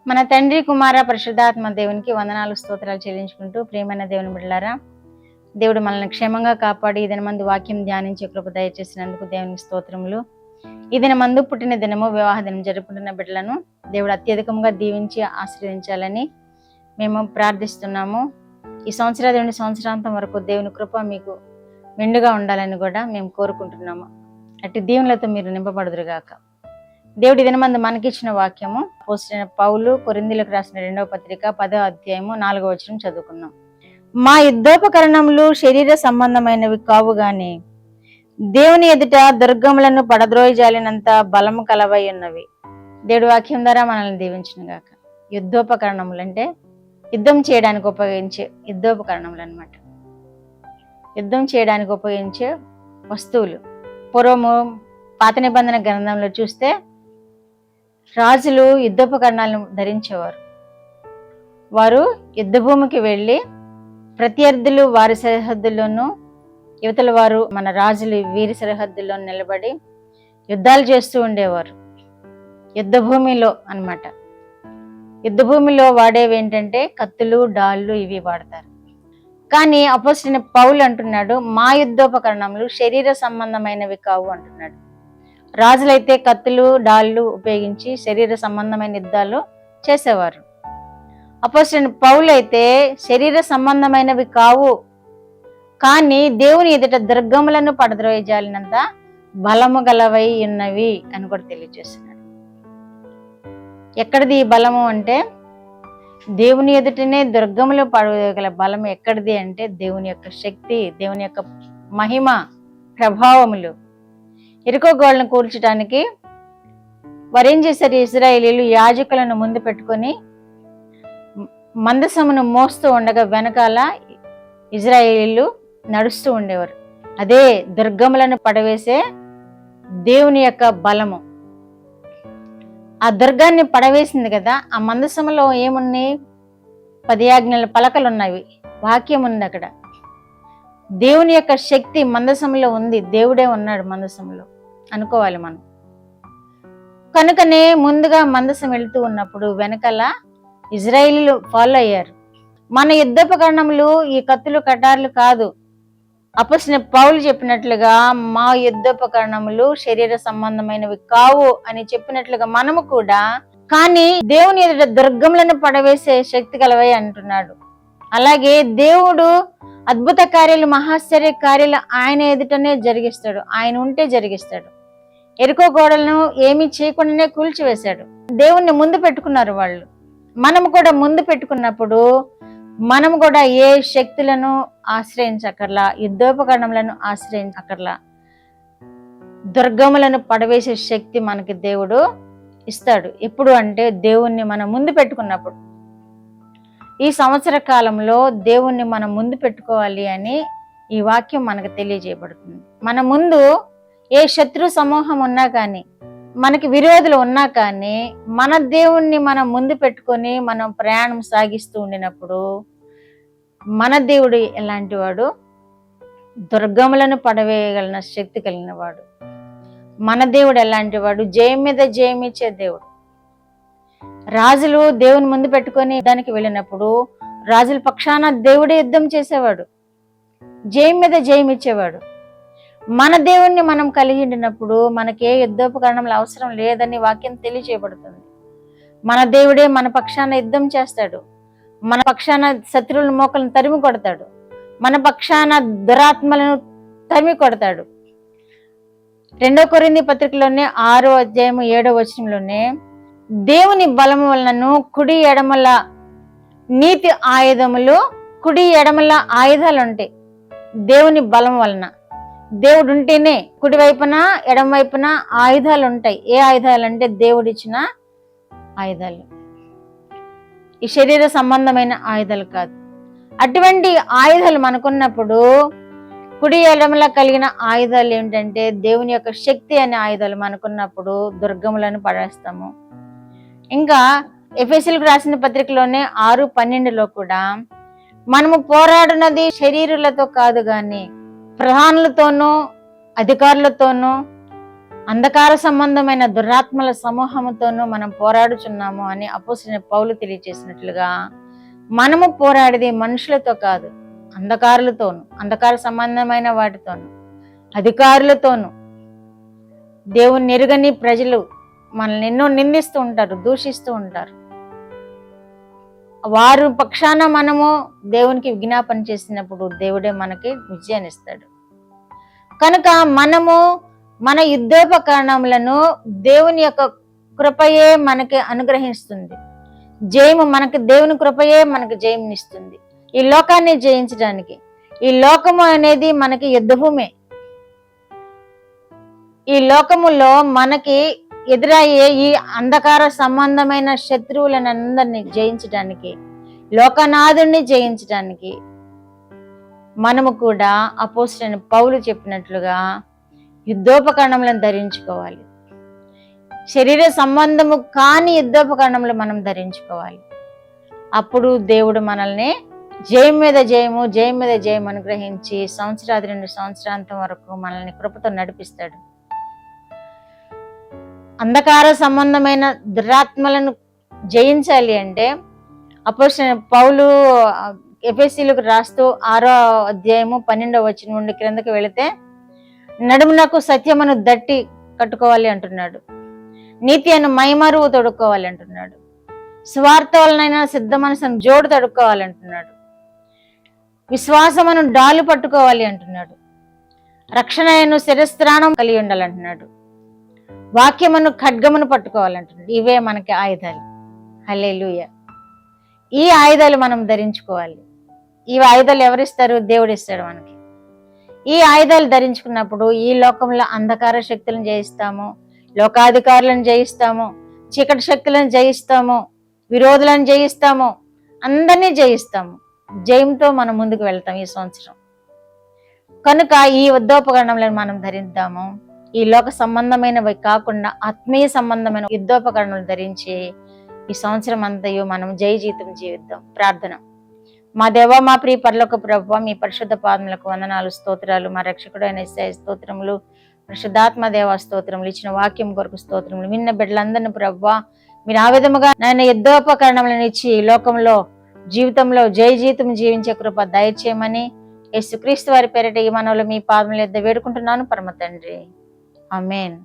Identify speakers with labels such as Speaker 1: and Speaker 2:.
Speaker 1: మన తండ్రి కుమార పరిశుద్ధాత్మ దేవునికి వందనాలు స్తోత్రాలు చెల్లించుకుంటూ ప్రియమైన దేవుని బిడ్డలారా, దేవుడు మనల్ని క్షేమంగా కాపాడి ఈ దినమందు వాక్యం ధ్యానించే కృప దయచేసినందుకు దేవునికి స్తోత్రములు. ఈ దినమందు పుట్టిన దినము వివాహ దినం జరుపుకుంటున్న బిడ్డలను దేవుడు అత్యధికంగా దీవించి ఆశీర్వదించాలని మేము ప్రార్థిస్తున్నాము. ఈ సంవత్సరాది సంవత్సరాంతం వరకు దేవుని కృప మీకు మెండుగా ఉండాలని కూడా మేము కోరుకుంటున్నాము. అట్టి దీవులతో మీరు నింపబడుదురుగాక. దేవుడి దినమందు మనకిచ్చిన వాక్యము అపోస్తలుడైన పౌలు కొరింథీయులకు రాసిన 2వ పత్రిక 10వ అధ్యాయము 4వ వచనం చదువుకున్నాం. మా యుద్ధోపకరణములు శరీర సంబంధమైనవి కావు గాని దేవుని ఎదుట దుర్గములను పడద్రోయజాలినంత బలము కలవై ఉన్నవి. దేవుడి వాక్యం ద్వారా మనల్ని దీవించును గాక. యుద్ధోపకరణములు అంటే యుద్ధం చేయడానికి ఉపయోగించే యుద్ధోపకరణములు అన్నమాట. యుద్ధం చేయడానికి ఉపయోగించే వస్తువులు. పూర్వము పాత నిబంధన గ్రంథంలో చూస్తే రాజులు యుద్ధోపకరణాలను ధరించేవారు. వారు యుద్ధభూమికి వెళ్ళి ప్రత్యర్థులు వారి సరిహద్దుల్లోనూ, యువతల వారు మన రాజులు వీరి సరిహద్దుల్లో నిలబడి యుద్ధాలు చేస్తూ ఉండేవారు. యుద్ధభూమిలో అన్నమాట. యుద్ధభూమిలో వాడేవి ఏంటంటే కత్తులు, డాళ్ళు ఇవి వాడతారు. కానీ అపోస్తలుడైన పౌలు అంటున్నాడు, మా యుద్ధోపకరణములు శరీర సంబంధమైనవి కావు అంటున్నాడు. రాజులైతే కత్తులు, డాళ్ళు ఉపయోగించి శరీర సంబంధమైన యుద్ధాలు చేసేవారు. అపోస్తలుడైన పౌలు అయితే శరీర సంబంధమైనవి కావు, కానీ దేవుని ఎదుట దుర్గములను పడద్రోయజాలినంత బలము గలవై ఉన్నవి అని కూడా తెలియజేస్తున్నాడు. ఎక్కడిది ఈ బలము అంటే దేవుని ఎదుటనే దుర్గములు పడగల బలం ఎక్కడిది అంటే దేవుని యొక్క శక్తి, దేవుని యొక్క మహిమ, ప్రభావములు. ఎరుకో గోడలను కూల్చడానికి వారు ఏం చేశారు? ఇశ్రాయేలీయులు యాజకులను ముందు పెట్టుకొని మందసమును మోస్తూ ఉండగా వెనకాల ఇశ్రాయేలీయులు నడుస్తూ ఉండేవారు. అదే దుర్గములను పడవేసే దేవుని యొక్క బలము. ఆ దుర్గాన్ని పడవేసింది కదా, ఆ మందసములో ఏమున్నాయి? 10 ఆజ్ఞల పలకలు ఉన్నవి, వాక్యం ఉంది అక్కడ. దేవుని యొక్క శక్తి మందసంలో ఉంది, దేవుడే ఉన్నాడు మందసంలో అనుకోవాలి మనం. కనుకనే ముందుగా మందసం వెళుతూ ఉన్నప్పుడు వెనకాల ఇజ్రాయేలీలు ఫాలో అయ్యారు. మన యుద్ధోపకరణములు ఈ కత్తులు, కటార్లు కాదు. అపోస్తలుడైన పౌలు చెప్పినట్లుగా మా యుద్ధోపకరణములు శరీర సంబంధమైనవి కావు అని చెప్పినట్లుగా మనము కూడా, కానీ దేవుని ఎదుట దుర్గములను పడవేసే శక్తి కలవై అంటున్నాడు. అలాగే దేవుడు అద్భుత కార్యాలు, మహాశ్చర్య కార్యాలు ఆయన ఎదుటనే జరిగిస్తాడు. ఆయన ఉంటే జరిగిస్తాడు. ఎరుకో గోడలను ఏమీ చేయకుండానే కూల్చివేశాడు. దేవుణ్ణి ముందు పెట్టుకున్నారు వాళ్ళు. మనము కూడా ముందు పెట్టుకున్నప్పుడు మనము కూడా ఏ శక్తులను ఆశ్రయించక్కర్లా, యుద్ధోపకరణములను ఆశ్రయించక్కర్లా. దుర్గములను పడవేసే శక్తి మనకి దేవుడు ఇస్తాడు. ఎప్పుడు అంటే దేవుణ్ణి మనం ముందు పెట్టుకున్నప్పుడు. ఈ సంవత్సర కాలంలో దేవుణ్ణి మనం ముందు పెట్టుకోవాలి అని ఈ వాక్యం మనకు తెలియజేయబడుతుంది. మన ముందు ఏ శత్రు సమూహం ఉన్నా కానీ, మనకి విరోధులు ఉన్నా కానీ, మన దేవుణ్ణి మనం ముందు పెట్టుకొని మనం ప్రయాణం సాగిస్తూ ఉండినప్పుడు మన దేవుడు ఎలాంటి వాడు? దుర్గములను పడవేయగలిగిన శక్తి కలిగిన వాడు. మన దేవుడు ఎలాంటి వాడు? జయం మీద జయమిచ్చే దేవుడు. రాజులు దేవుని ముందు పెట్టుకొని యుద్ధానికి వెళ్ళినప్పుడు రాజుల పక్షాన దేవుడే యుద్ధం చేసేవాడు, జయం మీద జయం ఇచ్చేవాడు. మన దేవుణ్ణి మనం కలిగి ఉండినప్పుడు మనకి ఏ యుద్ధోపకరణములు అవసరం లేదని వాక్యం తెలియజేయబడుతుంది. మన దేవుడే మన పక్షాన యుద్ధం చేస్తాడు. మన పక్షాన శత్రువుల మోకలను తరిమి కొడతాడు. మన పక్షాన దురాత్మలను తరిమి కొడతాడు. 2వ కొరింథీ పత్రికలోనే 6వ అధ్యాయము 7వ వచనంలోనే దేవుని బలము వలనను కుడి ఎడమల నీతి ఆయుధములు, కుడి ఎడమల ఆయుధాలు ఉంటాయి. దేవుని బలం వలన, దేవుడు ఉంటేనే కుడి వైపున ఎడమ వైపున ఆయుధాలు ఉంటాయి. ఏ ఆయుధాలు అంటే దేవుడిచ్చిన ఆయుధాలు, ఈ శరీర సంబంధమైన ఆయుధాలు కాదు. అటువంటి ఆయుధాలు మనకున్నప్పుడు కుడి ఎడమల కలిగిన ఆయుధాలు ఏమిటంటే దేవుని యొక్క శక్తి అనే ఆయుధాలు మనకున్నప్పుడు దుర్గములను పడేస్తాము. ఇంకా ఎఫెసీయులకు రాసిన పత్రికలోనే 6:12లో కూడా మనము పోరాడునది శరీరులతో కాదు గాని ప్రధానులతోనూ, అధికారులతోనూ, అంధకార సంబంధమైన దురాత్మల సమూహముతోనూ మనం పోరాడుచున్నాము అని అపోస్తలుడైన పౌలు తెలియజేసినట్లుగా మనము పోరాడేది మనుషులతో కాదు, అంధకారులతోను, అంధకార సంబంధమైన వాటితోను, అధికారులతోను. దేవుని ఎరుగని ప్రజలు మనల్ని ఎన్నో నిందిస్తూ ఉంటారు, దూషిస్తూ ఉంటారు. వారు పక్షాన మనము దేవునికి విజ్ఞాపన చేసినప్పుడు దేవుడే మనకి విజయాన్ని ఇస్తాడు. కనుక మనము మన యుద్ధోపకరణములను దేవుని యొక్క కృపయే మనకి అనుగ్రహిస్తుంది. జయము మనకి దేవుని కృపయే మనకి జయమునిస్తుంది. ఈ లోకాన్ని జయించడానికి, ఈ లోకము అనేది మనకి యుద్ధభూమే. ఈ లోకములో మనకి ఎదురయ్యే ఈ అంధకార సంబంధమైన శత్రువులను అందరినీ జయించడానికి, లోకనాథుడిని జయించడానికి మనము కూడా అపోస్తలుడైన పౌలు చెప్పినట్లుగా యుద్ధోపకరణములను ధరించుకోవాలి. శరీర సంబంధము కాని యుద్ధోపకరణములు మనం ధరించుకోవాలి. అప్పుడు దేవుడు మనల్ని జయం మీద జయము, జయం మీద జయం అనుగ్రహించి సంవత్సరాది 2 సంవత్సరాంతం వరకు మనల్ని కృపతో నడిపిస్తాడు. అంధకార సంబంధమైన దురాత్మలను జయించాలి అంటే అపోస్తలుడైన పౌలు ఎఫెసీయులకు రాస్తూ 6వ అధ్యాయము 12వ వచనం నుండి క్రిందకి వెళితే, నడుమునకు సత్యమును దట్టి కట్టుకోవాలి అంటున్నాడు, నీతి అను మైమరువు తొడుక్కోవాలి అంటున్నాడు, స్వార్థ వలనైనా సిద్ధ మనసును జోడు తొడుక్కోవాలంటున్నాడు, విశ్వాసమును డాలు పట్టుకోవాలి అంటున్నాడు, రక్షణను శిరస్త్రాణం కలిగి ఉండాలంటున్నాడు, వాక్యమును ఖడ్గమును పట్టుకోవాలంటున్నాడు. ఇవే మనకి ఆయుధాలు. హల్లెలూయా. ఈ ఆయుధాలు మనం ధరించుకోవాలి. ఈ ఆయుధాలు ఎవరిస్తారు? దేవుడు ఇస్తాడు మనకి. ఈ ఆయుధాలు ధరించుకున్నప్పుడు ఈ లోకంలో అంధకార శక్తులను జయిస్తాము, లోకాధికారులను జయిస్తాము, చీకటి శక్తులను జయిస్తాము, విరోధులను జయిస్తాము, అందరినీ జయిస్తాము. జయంతో మనం ముందుకు వెళ్తాం ఈ సంవత్సరం. కనుక ఈ యుద్ధోపకరణలను మనం ధరిద్దాము. ఈ లోక సంబంధమైనవి కాకుండా ఆత్మీయ సంబంధమైన యుద్ధోపకరణలు ధరించి ఈ సంవత్సరం అంతయు మనం జయ జీవితం జీవిద్దాం. ప్రార్థన. మా దేవ, మా ప్రియ పరలోక ప్రభువా, మీ పరిశుద్ధ పాదములకు వందనాలు, స్తోత్రాలు. మా రక్షకుడైన యేసయ్య స్తోత్రములు, పరిశుద్ధాత్మ దేవ స్తోత్రములు, ఇచ్చిన వాక్యం కొరకు స్తోత్రములు. విన్న బిడ్డలందరినీ ప్రభువా మీరు ఆ విధముగా నాయన యుద్ధోపకరణములను ఇచ్చి ఈ లోకంలో జీవితంలో జయ జీవితం జీవించే కృప దయచేయమని యేసుక్రీస్తు వారి పేరిట ఈ మనవులు మీ పాదముల యొద్ద వేడుకుంటున్నాను పరమ తండ్రి. ఆమేన్.